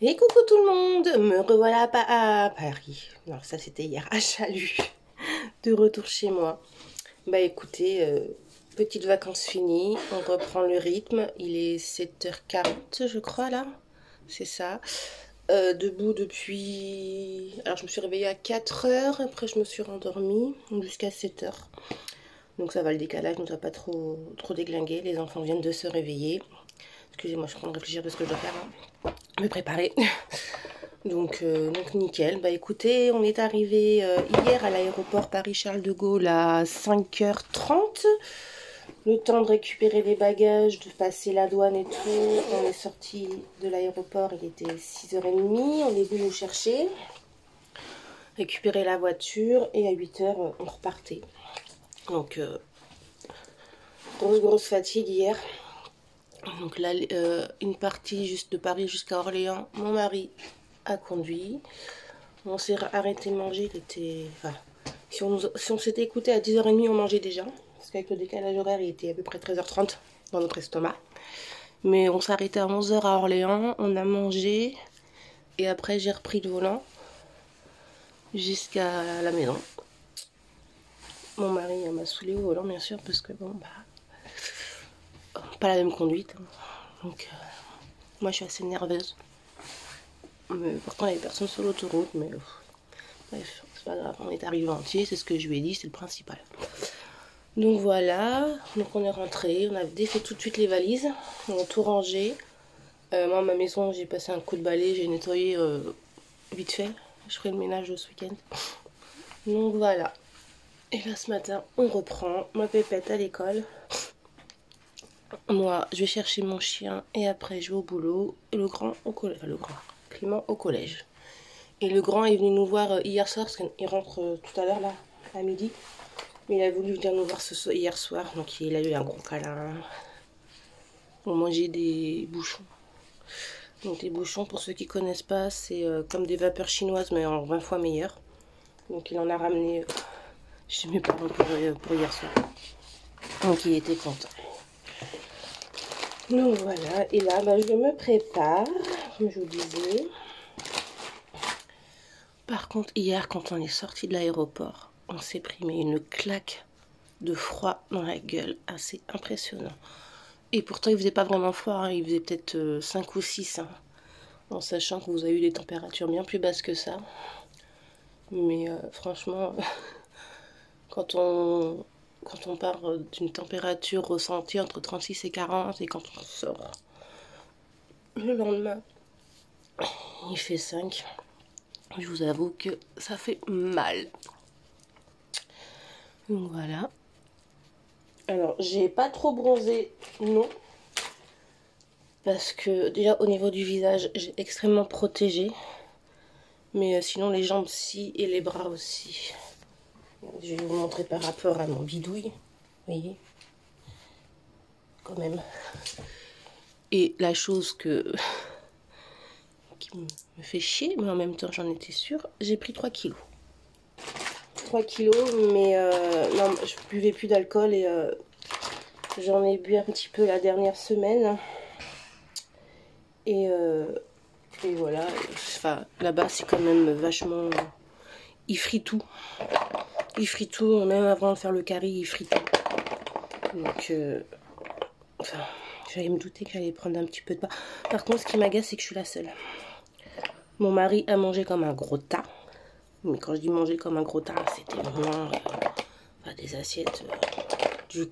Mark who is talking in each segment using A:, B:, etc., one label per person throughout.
A: Et coucou tout le monde, me revoilà à Paris. Non, ça c'était hier à Chalut, de retour chez moi. Bah écoutez, petites vacances finies, on reprend le rythme. Il est 7h40 je crois là, c'est ça. Debout depuis... Alors je me suis réveillée à 4h, après je me suis rendormie jusqu'à 7h. Donc ça va, le décalage ne doit pas trop déglinguer, les enfants viennent de se réveiller. Excusez-moi, je suis en train de réfléchir parce que je dois faire, me préparer. Donc nickel. Bah écoutez, on est arrivé hier à l'aéroport Paris-Charles de Gaulle à 5h30. Le temps de récupérer les bagages, de passer la douane et tout. On est sorti de l'aéroport, il était 6h30. On est venu nous chercher, récupérer la voiture et à 8h on repartait. Donc grosse fatigue hier. Donc là, une partie juste de Paris jusqu'à Orléans, mon mari a conduit. On s'est arrêté de manger, il était... Enfin, si on s'était écouté à 10h30, on mangeait déjà. Parce qu'avec le décalage horaire, il était à peu près 13h30 dans notre estomac. Mais on s'est arrêté à 11h à Orléans, on a mangé. Et après, j'ai repris le volant jusqu'à la maison. Mon mari m'a saoulé au volant, bien sûr, parce que bon, bah... pas la même conduite. Donc, moi, je suis assez nerveuse. Mais pourtant, il y avait personne sur l'autoroute, mais... Bref, c'est pas grave, on est arrivé entier, c'est ce que je lui ai dit, c'est le principal. Donc voilà, donc on est rentré, on a défait tout de suite les valises, on a tout rangé. Moi, à ma maison, j'ai passé un coup de balai, j'ai nettoyé vite fait. Je ferai le ménage ce week-end. Donc voilà. Et là, ce matin, on reprend ma pépette à l'école. Moi, je vais chercher mon chien et après, je vais au boulot. Et le grand au collège, enfin le grand, Clément au collège. Et le grand est venu nous voir hier soir, parce qu'il rentre tout à l'heure là, à midi. Mais il a voulu venir nous voir hier soir, donc il a eu un gros câlin. On mangeait des bouchons. Donc des bouchons, pour ceux qui connaissent pas, c'est comme des vapeurs chinoises, mais en 20 fois meilleures. Donc il en a ramené chez mes parents pour hier soir. Donc il était content. Donc voilà, et là bah, je me prépare, comme je vous disais. Par contre, hier, quand on est sorti de l'aéroport, on s'est pris mais une claque de froid dans la gueule, assez impressionnant. Et pourtant, il faisait pas vraiment froid, hein. Il faisait peut-être 5 ou 6, hein, en sachant que vous avez eu des températures bien plus basses que ça. Mais franchement, quand on part d'une température ressentie entre 36 et 40, et quand on sort le lendemain, il fait 5. Je vous avoue que ça fait mal. Donc voilà. Alors, j'ai pas trop bronzé, non. Parce que déjà au niveau du visage, j'ai extrêmement protégé. Mais sinon les jambes si et les bras aussi. Je vais vous montrer par rapport à mon bidouille. Vous voyez? Quand même. Et la chose qui me fait chier, mais en même temps j'en étais sûre, j'ai pris 3 kilos. 3 kilos, mais non, je buvais plus d'alcool et j'en ai bu un petit peu la dernière semaine. Et voilà, enfin, là-bas c'est quand même vachement... Il frite tout. Il frite tout, même avant de faire le curry, il frite tout. Donc, enfin, j'allais me douter qu'elle allait prendre un petit peu de part. Par contre, ce qui m'agace, c'est que je suis la seule. Mon mari a mangé comme un gros tas. Mais quand je dis manger comme un gros tas, c'était vraiment enfin, des assiettes du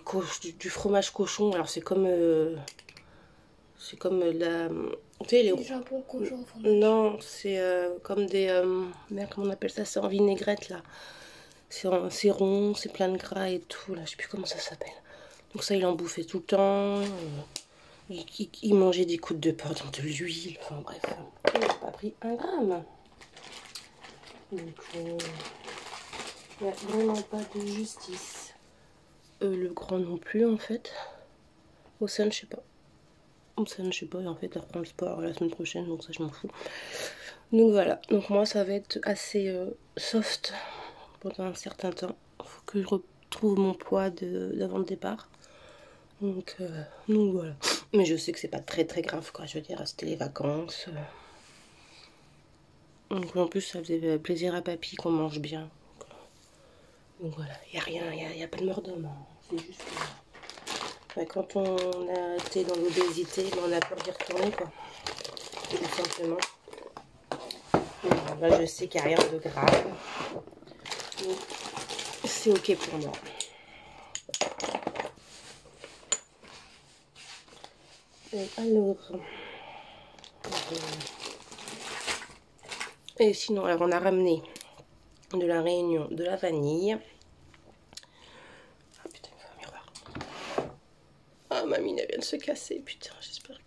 A: fromage cochon. Alors c'est comme la... Tu sais, les jambons cochon. Non, c'est comme des... merde, comment on appelle ça? C'est en vinaigrette, là. C'est rond, c'est plein de gras et tout, là. Je sais plus comment ça s'appelle. Donc ça, il en bouffait tout le temps. Il mangeait des coups de porc dans de l'huile. Enfin bref, il n'a pas pris 1 gramme. Donc, il n'y a vraiment pas de justice. Le grand non plus, en fait. Océane, je sais pas. Océane, je sais pas. Et en fait, elle reprend le sport la semaine prochaine, donc ça, je m'en fous. Donc voilà. Donc moi, ça va être assez soft pendant un certain temps. Il faut que je retrouve mon poids d'avant le départ. Donc voilà. Mais je sais que c'est pas très grave, quoi. Je veux dire, c'était les vacances. Donc en plus ça faisait plaisir à papy qu'on mange bien. Donc voilà, il n'y a rien, il n'y a pas de mort d'homme. C'est juste que bah, quand on a été dans l'obésité, bah, on a peur d'y retourner quoi. Tout simplement. Donc, là je sais qu'il n'y a rien de grave. Donc c'est ok pour moi. Alors, et sinon, alors on a ramené de la Réunion de la vanille. Ah putain, il faut un miroir. Ah, ma mine, elle vient de se casser, putain, j'espère que...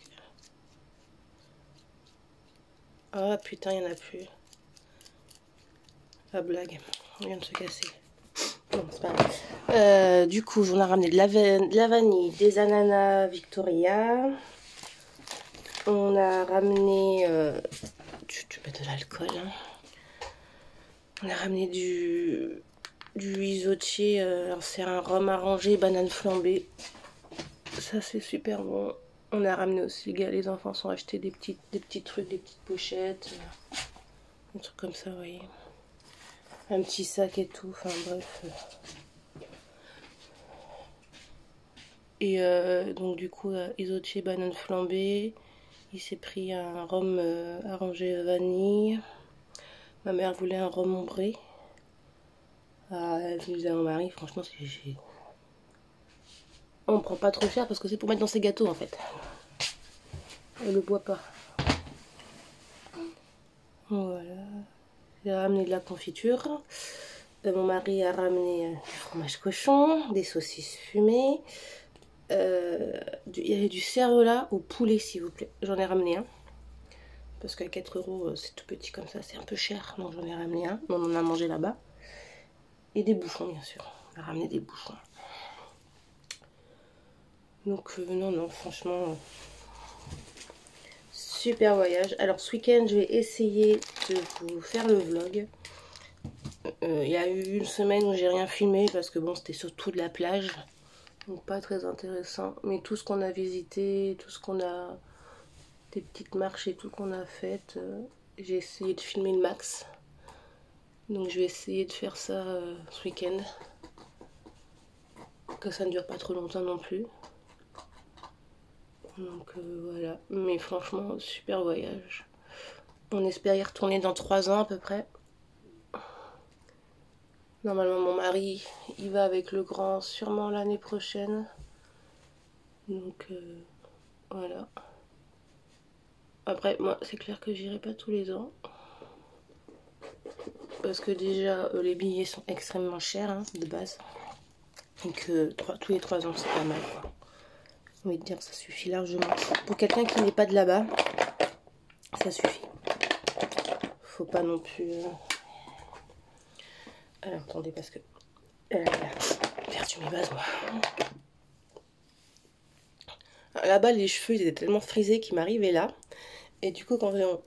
A: Ah putain, il n'y en a plus. La blague, elle vient de se casser. Non, c'est pas grave. Du coup, on a ramené de la vanille, des ananas Victoria. On a ramené... tu mets de l'alcool, hein. On a ramené du Isochi, c'est un rhum arrangé, banane flambée. Ça c'est super bon. On a ramené aussi, les enfants sont achetés des petits trucs, des petites pochettes. Des trucs comme ça, vous voyez. Un petit sac et tout, enfin bref. Et donc du coup, Isochi, banane flambée. Il s'est pris un rhum arrangé vanille. Ma mère voulait un rhum ombré. Elle disait à mon mari, franchement, on prend pas trop cher parce que c'est pour mettre dans ses gâteaux en fait. Elle le boit pas. Voilà. J'ai ramené de la confiture. Mon mari a ramené du fromage cochon, des saucisses fumées. Il y avait du cervelas au poulet s'il vous plaît. J'en ai ramené un. Parce qu'à 4 € c'est tout petit comme ça, c'est un peu cher. Donc j'en ai ramené un. On en a mangé là-bas. Et des bouchons bien sûr. On a ramené des bouchons. Donc non, franchement, super voyage. Alors ce week-end, je vais essayer de vous faire le vlog. Il y a eu une semaine où j'ai rien filmé parce que bon, c'était surtout de la plage. Donc pas très intéressant. Mais tout ce qu'on a visité, tout ce qu'on a... des petites marches et tout qu'on a faites, j'ai essayé de filmer le max. Donc je vais essayer de faire ça ce week-end. Que ça ne dure pas trop longtemps non plus. Donc voilà, mais franchement, super voyage. On espère y retourner dans 3 ans à peu près. Normalement mon mari, il va avec le grand sûrement l'année prochaine. Donc voilà. Après, moi, c'est clair que j'irai pas tous les ans. Parce que déjà, les billets sont extrêmement chers hein, de base. Donc tous les 3 ans, c'est pas mal quoi. J'ai envie de dire, ça suffit largement. Pour quelqu'un qui n'est pas de là-bas, ça suffit. Faut pas non plus... Alors, attendez, parce que... j'ai perdu mes bases, moi. Là-bas, les cheveux, ils étaient tellement frisés qu'ils m'arrivaient là. Et du coup,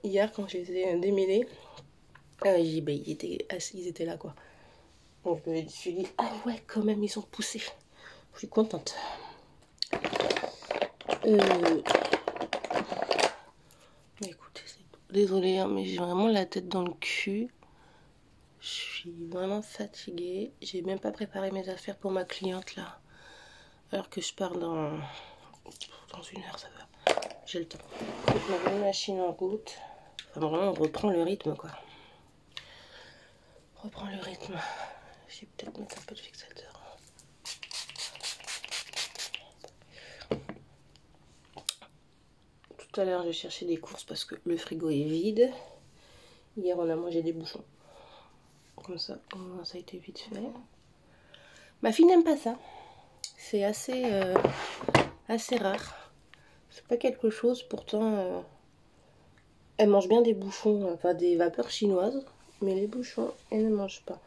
A: hier, quand je les ai démêlés, ils étaient là, quoi. Donc, je me suis dit, ah ouais, quand même, ils ont poussé. Je suis contente. Écoutez, désolée, hein, mais j'ai vraiment la tête dans le cul. Je suis vraiment fatiguée. J'ai même pas préparé mes affaires pour ma cliente, là. Alors que je pars dans 1 heure, ça va. J'ai le temps. Donc, ma machine en route. Enfin, vraiment, on reprend le rythme, quoi. On reprend le rythme. Je vais peut-être mettre un peu de fixateur. Tout à l'heure, je cherchais des courses parce que le frigo est vide. Hier, on a mangé des bouchons. Comme ça, ça a été vite fait. Ma fille n'aime pas ça. C'est assez rare. C'est pas quelque chose, pourtant... elle mange bien des bouchons, enfin des vapeurs chinoises. Mais les bouchons, elle ne mange pas.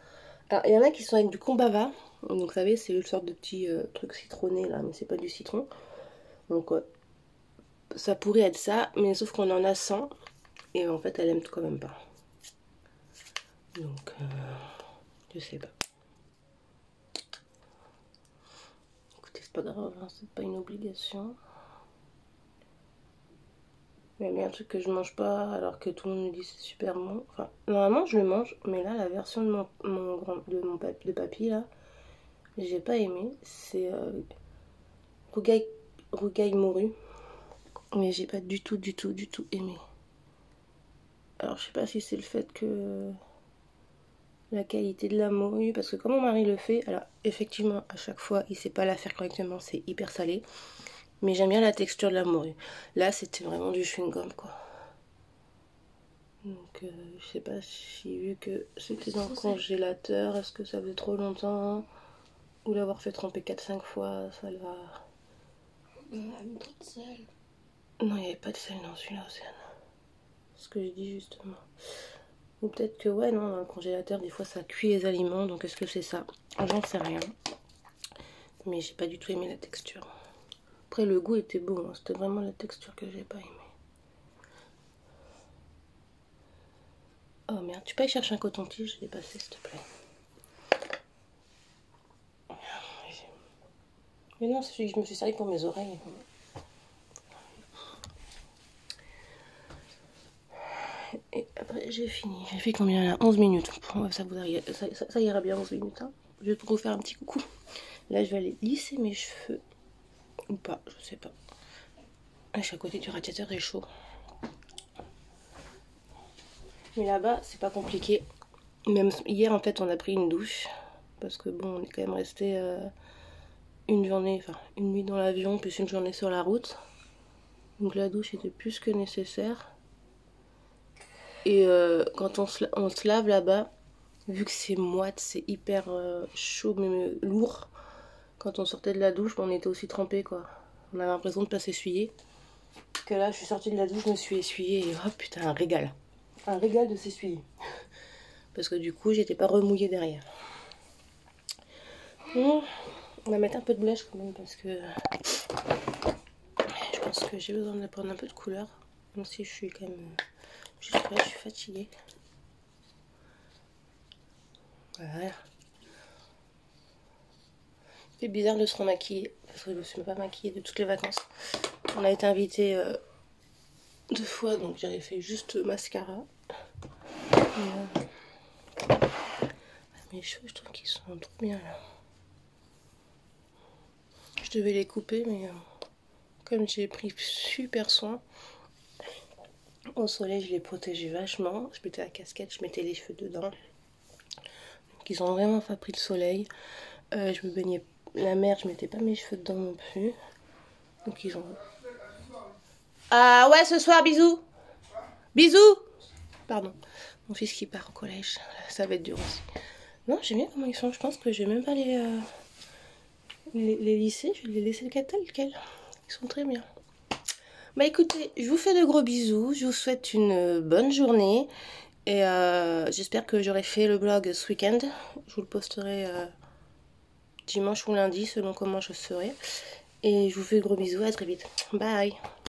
A: Alors, il y en a qui sont avec du combava. Donc, vous savez, c'est une sorte de petit truc citronné, là. Mais c'est pas du citron. Donc, ça pourrait être ça. Mais sauf qu'on en a 100. Et en fait, elle aime quand même pas. Donc, je sais pas. Écoutez, c'est pas grave, hein, c'est pas une obligation. Mais il y a un truc que je mange pas alors que tout le monde me dit c'est super bon. Enfin, normalement je le mange, mais là la version de de papy là, j'ai pas aimé. C'est rougail, rougail morue. Mais j'ai pas du tout aimé. Alors je sais pas si c'est le fait que la qualité de la morue, parce que quand mon mari le fait, alors effectivement à chaque fois il sait pas la faire correctement, c'est hyper salé. Mais j'aime bien la texture de la morue. Là c'était vraiment du chewing-gum quoi. Donc je sais pas si vu que c'était dans le congélateur, est-ce que ça faisait trop longtemps, ou l'avoir fait tremper 4-5 fois, ça va.
B: Il y avait trop de sel.
A: Non, il n'y avait pas de sel dans celui-là, Océane. C'est ce que je dis justement. Ou peut-être que ouais, non, dans le congélateur, des fois ça cuit les aliments, donc est-ce que c'est ça? J'en sais rien. Mais j'ai pas du tout aimé la texture. Après le goût était bon, hein. C'était vraiment la texture que j'ai pas aimé. Oh merde, tu peux aller chercher un coton-tige, je l'ai passé s'il te plaît. Mais non, c'est celui que je me suis servi pour mes oreilles. Et après j'ai fini. J'ai fait combien là? 11 minutes. Ça ira bien 11 minutes. Hein. Je vais vous faire un petit coucou. Là je vais aller lisser mes cheveux. Ou pas, je sais pas. Je suis à côté du radiateur, j'ai chaud. Mais là-bas, c'est pas compliqué. Même hier, en fait, on a pris une douche. Parce que bon, on est quand même resté une journée, enfin une nuit dans l'avion, plus une journée sur la route. Donc la douche était plus que nécessaire. Et quand on se lave là-bas, vu que c'est moite, c'est hyper chaud, mais lourd. Quand on sortait de la douche, on était aussi trempé quoi. On avait l'impression de pas s'essuyer. Que là, je suis sortie de la douche, je me suis essuyée et oh putain, un régal. Un régal de s'essuyer. Parce que du coup, j'étais pas remouillée derrière. Bon, on va mettre un peu de blush quand même parce que je pense que j'ai besoin de prendre un peu de couleur. Même si je suis quand même juste là, je suis fatiguée. Voilà. C'est bizarre de se remaquiller parce que je me suis pas maquillée de toutes les vacances. On a été invités 2 fois, donc j'avais fait juste mascara. Et, mes cheveux, je trouve qu'ils sont trop bien là. Je devais les couper, mais comme j'ai pris super soin, au soleil, je les protégeais vachement. Je mettais la casquette, je mettais les cheveux dedans. Donc ils ont vraiment pas pris le soleil. Je me baignais la mer, je mettais pas mes cheveux dedans non plus. Donc ils ont... Ah ouais, ce soir, bisous. Bisous. Pardon, mon fils qui part au collège, ça va être dur aussi. Non, j'aime bien comment ils sont, je pense que je vais même pas les lisser, je vais les laisser tel quel. Ils sont très bien. Bah écoutez, je vous fais de gros bisous, je vous souhaite une bonne journée. Et j'espère que j'aurai fait le blog ce week-end. Je vous le posterai dimanche ou lundi selon comment je serai. Et je vous fais de gros bisous, à très vite. Bye.